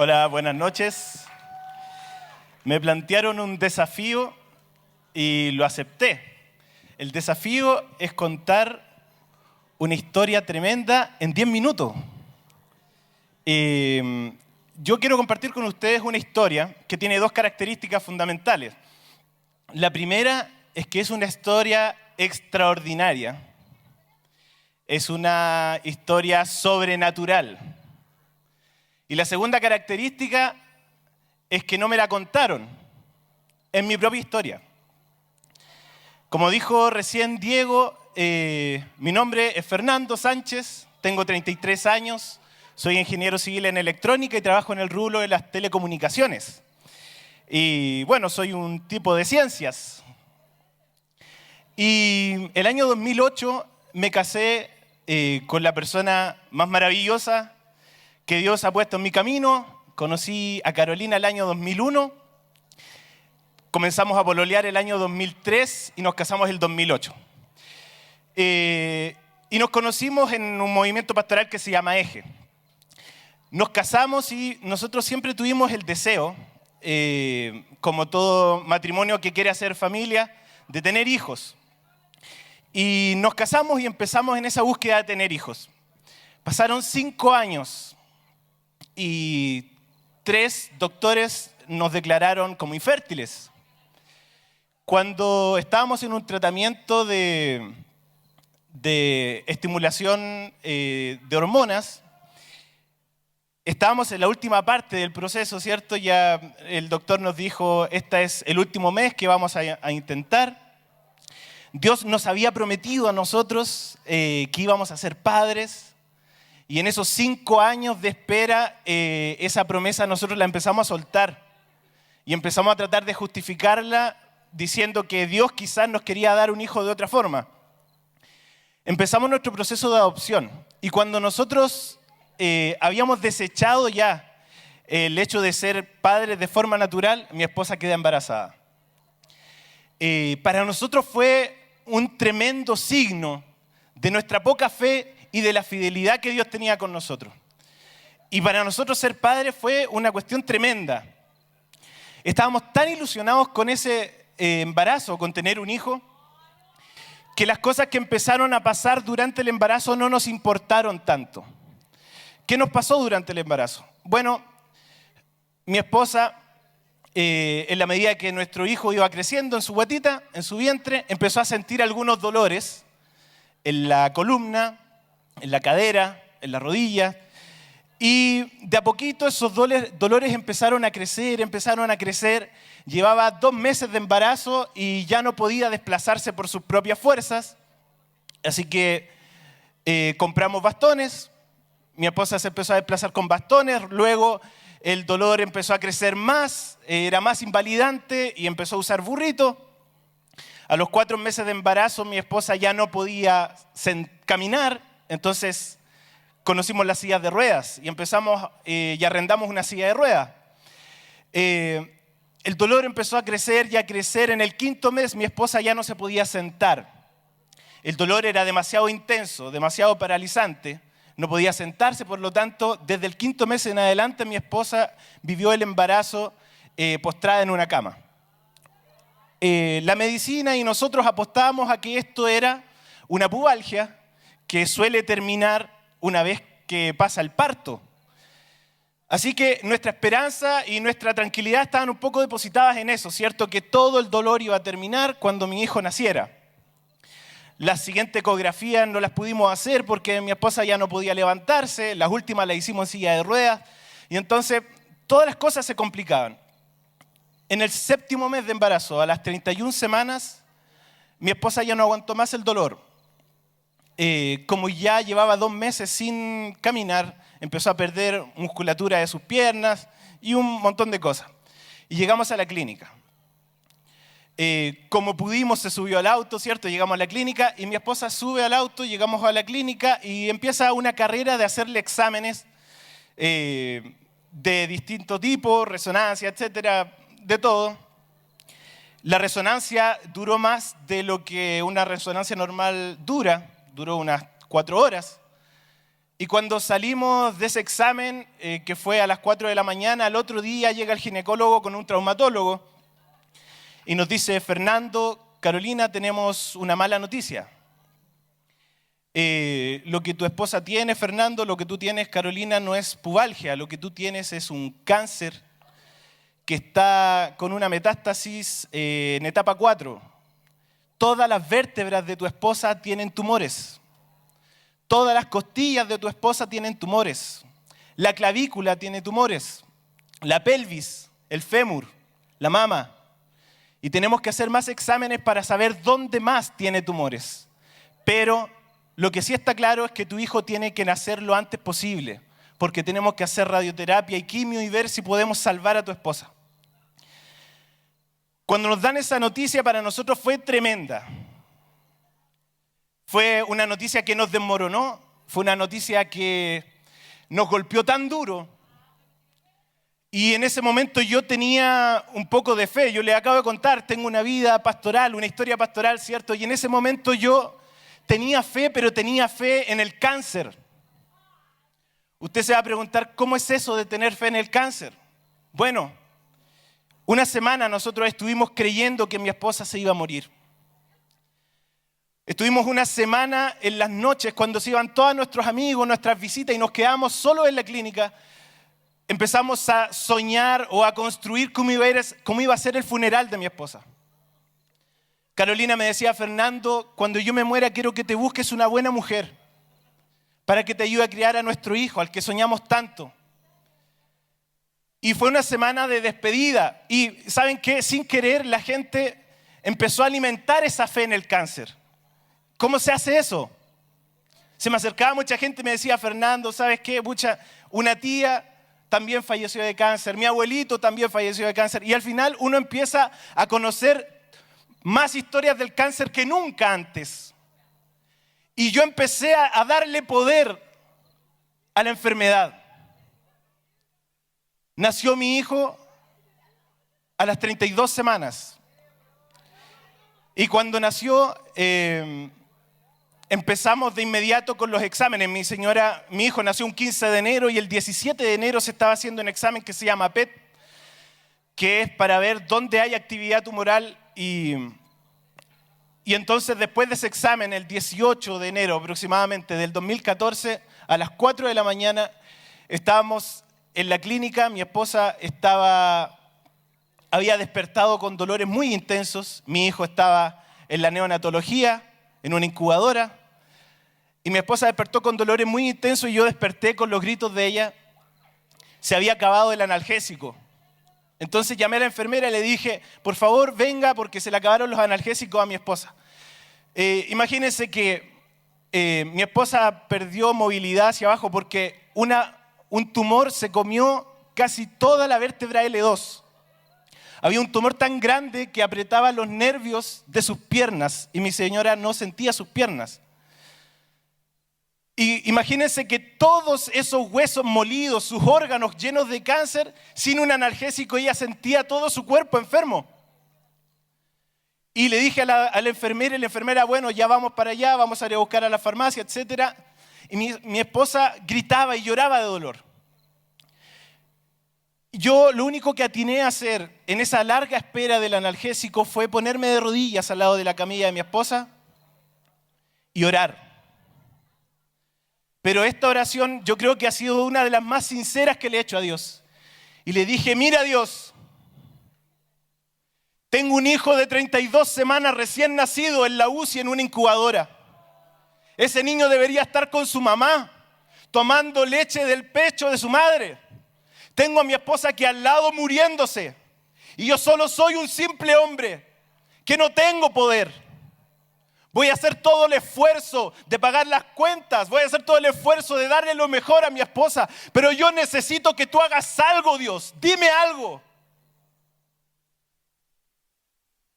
Hola, buenas noches. Me plantearon un desafío y lo acepté. El desafío es contar una historia tremenda en 10 minutos. Yo quiero compartir con ustedes una historia que tiene dos características fundamentales. La primera es que es una historia extraordinaria. Es una historia sobrenatural. Y la segunda característica es que no me la contaron. Es mi propia historia. Como dijo recién Diego, mi nombre es Fernando Sánchez, tengo 33 años, soy ingeniero civil en electrónica y trabajo en el rubro de las telecomunicaciones. Y bueno, soy un tipo de ciencias. Y el año 2008 me casé con la persona más maravillosa que Dios ha puesto en mi camino. Conocí a Carolina el año 2001, comenzamos a pololear el año 2003 y nos casamos el 2008. Y nos conocimos en un movimiento pastoral que se llama Eje. Nos casamos y nosotros siempre tuvimos el deseo, como todo matrimonio que quiere hacer familia, de tener hijos. Y nos casamos y empezamos en esa búsqueda de tener hijos. Pasaron 5 años y 3 doctores nos declararon como infértiles. Cuando estábamos en un tratamiento de estimulación de hormonas, estábamos en la última parte del proceso, ¿cierto? Ya el doctor nos dijo, este es el último mes que vamos a intentar. Dios nos había prometido a nosotros que íbamos a ser padres. Y en esos 5 años de espera, esa promesa nosotros la empezamos a soltar. Y empezamos a tratar de justificarla diciendo que Dios quizás nos quería dar un hijo de otra forma. Empezamos nuestro proceso de adopción. Y cuando nosotros habíamos desechado ya el hecho de ser padres de forma natural, mi esposa queda embarazada. Para nosotros fue un tremendo signo de nuestra poca fe y de la fidelidad que Dios tenía con nosotros. Y para nosotros ser padres fue una cuestión tremenda. Estábamos tan ilusionados con ese embarazo, con tener un hijo, que las cosas que empezaron a pasar durante el embarazo no nos importaron tanto. ¿Qué nos pasó durante el embarazo? Bueno, mi esposa, en la medida que nuestro hijo iba creciendo en su guatita, en su vientre, empezó a sentir algunos dolores en la columna, en la cadera, en la rodilla, y de a poquito esos dolores empezaron a crecer, llevaba 2 meses de embarazo y ya no podía desplazarse por sus propias fuerzas, así que compramos bastones, mi esposa se empezó a desplazar con bastones, luego el dolor empezó a crecer más, era más invalidante y empezó a usar burrito. A los 4 meses de embarazo mi esposa ya no podía caminar, entonces conocimos las sillas de ruedas y empezamos y arrendamos una silla de ruedas. El dolor empezó a crecer y a crecer. En el 5.º mes mi esposa ya no se podía sentar. El dolor era demasiado intenso, demasiado paralizante. No podía sentarse, por lo tanto, desde el 5.º mes en adelante mi esposa vivió el embarazo postrada en una cama. La medicina y nosotros apostábamos a que esto era una pubalgia que suele terminar una vez que pasa el parto. Así que nuestra esperanza y nuestra tranquilidad estaban un poco depositadas en eso, ¿cierto? Que todo el dolor iba a terminar cuando mi hijo naciera. Las siguientes ecografías no las pudimos hacer porque mi esposa ya no podía levantarse, las últimas las hicimos en silla de ruedas, y entonces todas las cosas se complicaban. En el 7.º mes de embarazo, a las 31 semanas, mi esposa ya no aguantó más el dolor. Como ya llevaba 2 meses sin caminar, empezó a perder musculatura de sus piernas y un montón de cosas. Y llegamos a la clínica. Como pudimos, se subió al auto, ¿cierto? Llegamos a la clínica y mi esposa sube al auto, llegamos a la clínica y empieza una carrera de hacerle exámenes de distinto tipo, resonancia, etcétera, de todo. La resonancia duró más de lo que una resonancia normal duró unas 4 horas. Y cuando salimos de ese examen, que fue a las 4 de la mañana, al otro día llega el ginecólogo con un traumatólogo y nos dice: Fernando, Carolina, tenemos una mala noticia. Lo que tu esposa tiene, Fernando, lo que tú tienes, Carolina, no es pubalgia. Lo que tú tienes es un cáncer que está con una metástasis en etapa 4. Todas las vértebras de tu esposa tienen tumores. Todas las costillas de tu esposa tienen tumores. La clavícula tiene tumores. La pelvis, el fémur, la mama. Y tenemos que hacer más exámenes para saber dónde más tiene tumores. Pero lo que sí está claro es que tu hijo tiene que nacer lo antes posible, porque tenemos que hacer radioterapia y quimio y ver si podemos salvar a tu esposa. Cuando nos dan esa noticia, para nosotros fue tremenda. Fue una noticia que nos desmoronó, fue una noticia que nos golpeó tan duro. Y en ese momento yo tenía un poco de fe. Yo les acabo de contar, tengo una vida pastoral, una historia pastoral, ¿cierto? Y en ese momento yo tenía fe, pero tenía fe en el cáncer. Usted se va a preguntar, ¿cómo es eso de tener fe en el cáncer? Bueno, una semana nosotros estuvimos creyendo que mi esposa se iba a morir. Estuvimos una semana en las noches cuando se iban todos nuestros amigos, nuestras visitas y nos quedamos solos en la clínica. Empezamos a soñar o a construir cómo iba a ser el funeral de mi esposa. Carolina me decía: Fernando, cuando yo me muera quiero que te busques una buena mujer para que te ayude a criar a nuestro hijo, al que soñamos tanto. Y fue una semana de despedida. Y ¿saben qué? Sin querer la gente empezó a alimentar esa fe en el cáncer. ¿Cómo se hace eso? Se me acercaba mucha gente y me decía: Fernando, ¿sabes qué? Una tía también falleció de cáncer, mi abuelito también falleció de cáncer. Y al final uno empieza a conocer más historias del cáncer que nunca antes. Y yo empecé a darle poder a la enfermedad. Nació mi hijo a las 32 semanas. Y cuando nació, empezamos de inmediato con los exámenes. Mi hijo nació un 15 de enero y el 17 de enero se estaba haciendo un examen que se llama PET, que es para ver dónde hay actividad tumoral. Y entonces después de ese examen, el 18 de enero aproximadamente del 2014, a las 4 de la mañana, estábamos en la clínica. Mi esposa había despertado con dolores muy intensos. Mi hijo estaba en la neonatología, en una incubadora. Y mi esposa despertó con dolores muy intensos y yo desperté con los gritos de ella. Se había acabado el analgésico. Entonces llamé a la enfermera y le dije: por favor venga porque se le acabaron los analgésicos a mi esposa. Imagínense que mi esposa perdió movilidad hacia abajo porque un tumor se comió casi toda la vértebra L2. Había un tumor tan grande que apretaba los nervios de sus piernas y mi señora no sentía sus piernas. Y imagínense que todos esos huesos molidos, sus órganos llenos de cáncer, sin un analgésico ella sentía todo su cuerpo enfermo. Y le dije a la enfermera, y la enfermera: bueno, ya vamos para allá, vamos a ir a buscar a la farmacia, etc. Y mi esposa gritaba y lloraba de dolor. Yo lo único que atiné a hacer en esa larga espera del analgésico fue ponerme de rodillas al lado de la camilla de mi esposa y orar. Pero esta oración yo creo que ha sido una de las más sinceras que le he hecho a Dios. Y le dije: mira Dios, tengo un hijo de 32 semanas recién nacido en la UCI en una incubadora. Ese niño debería estar con su mamá, tomando leche del pecho de su madre. Tengo a mi esposa aquí al lado muriéndose. Y yo solo soy un simple hombre que no tengo poder. Voy a hacer todo el esfuerzo de pagar las cuentas. Voy a hacer todo el esfuerzo de darle lo mejor a mi esposa. Pero yo necesito que tú hagas algo, Dios. Dime algo.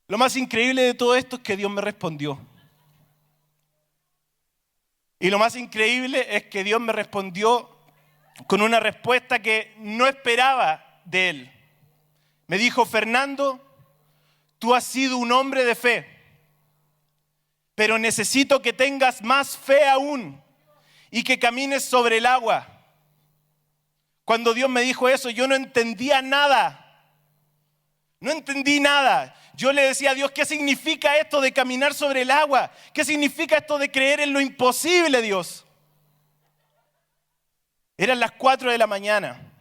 Lo más increíble de todo esto es que Dios me respondió. Y lo más increíble es que Dios me respondió con una respuesta que no esperaba de Él. Me dijo: Fernando, tú has sido un hombre de fe, pero necesito que tengas más fe aún y que camines sobre el agua. Cuando Dios me dijo eso, yo no entendía nada. No entendí nada. Yo le decía a Dios, ¿qué significa esto de caminar sobre el agua? ¿Qué significa esto de creer en lo imposible, Dios? Eran las 4 de la mañana.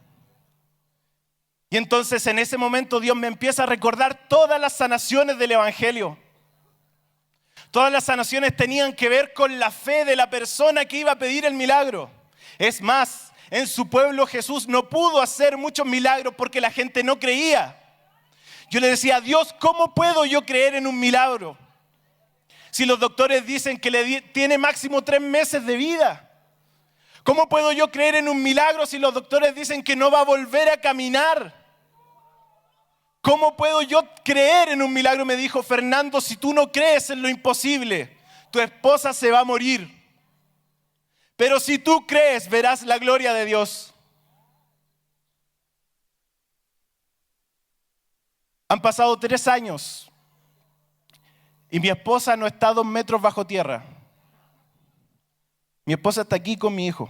Y entonces en ese momento Dios me empieza a recordar todas las sanaciones del Evangelio. Todas las sanaciones tenían que ver con la fe de la persona que iba a pedir el milagro. Es más, en su pueblo Jesús no pudo hacer muchos milagros porque la gente no creía. Yo le decía, Dios, ¿cómo puedo yo creer en un milagro? Si los doctores dicen que tiene máximo 3 meses de vida. ¿Cómo puedo yo creer en un milagro si los doctores dicen que no va a volver a caminar? ¿Cómo puedo yo creer en un milagro? Me dijo, Fernando, si tú no crees en lo imposible, tu esposa se va a morir. Pero si tú crees, verás la gloria de Dios. Han pasado 3 años y mi esposa no está 2 metros bajo tierra. Mi esposa está aquí con mi hijo.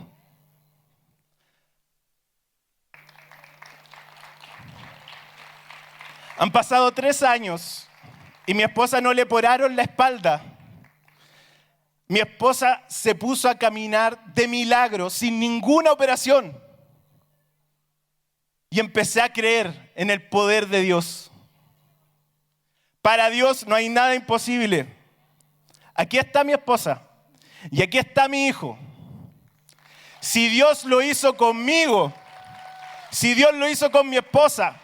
Han pasado 3 años y mi esposa no le operaron la espalda. Mi esposa se puso a caminar de milagro, sin ninguna operación. Y empecé a creer en el poder de Dios. Para Dios no hay nada imposible. Aquí está mi esposa y aquí está mi hijo. Si Dios lo hizo conmigo, si Dios lo hizo con mi esposa,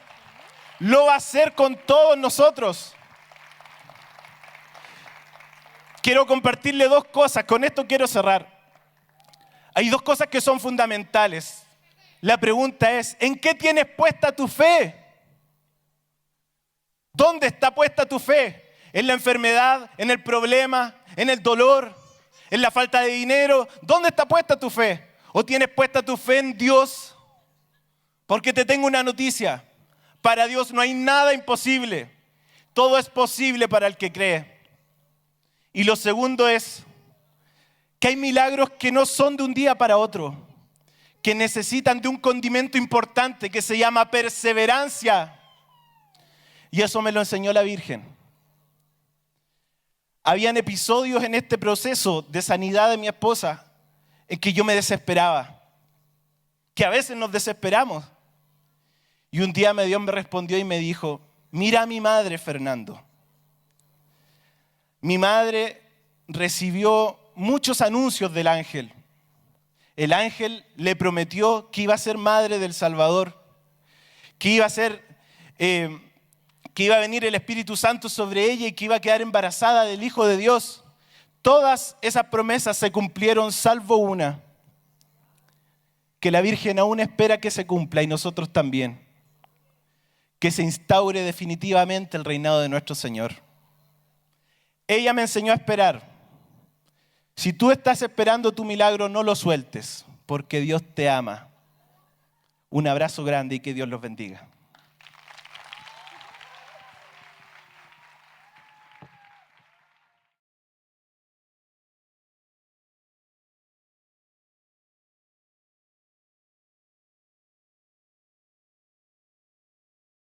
lo va a hacer con todos nosotros. Quiero compartirle 2 cosas, con esto quiero cerrar. Hay 2 cosas que son fundamentales. La pregunta es, ¿en qué tienes puesta tu fe? ¿Dónde está puesta tu fe? ¿En la enfermedad? ¿En el problema? ¿En el dolor? ¿En la falta de dinero? ¿Dónde está puesta tu fe? ¿O tienes puesta tu fe en Dios? Porque te tengo una noticia. Para Dios no hay nada imposible. Todo es posible para el que cree. Y lo segundo es que hay milagros que no son de un día para otro, que necesitan de un condimento importante que se llama perseverancia. Y eso me lo enseñó la Virgen. Habían episodios en este proceso de sanidad de mi esposa en que yo me desesperaba, que a veces nos desesperamos. Y un día Dios me respondió y me dijo, mira a mi madre, Fernando. Mi madre recibió muchos anuncios del ángel. El ángel le prometió que iba a ser madre del Salvador, que iba a venir el Espíritu Santo sobre ella y que iba a quedar embarazada del Hijo de Dios. Todas esas promesas se cumplieron salvo una, que la Virgen aún espera que se cumpla y nosotros también, que se instaure definitivamente el reinado de nuestro Señor. Ella me enseñó a esperar. Si tú estás esperando tu milagro, no lo sueltes, porque Dios te ama. Un abrazo grande y que Dios los bendiga.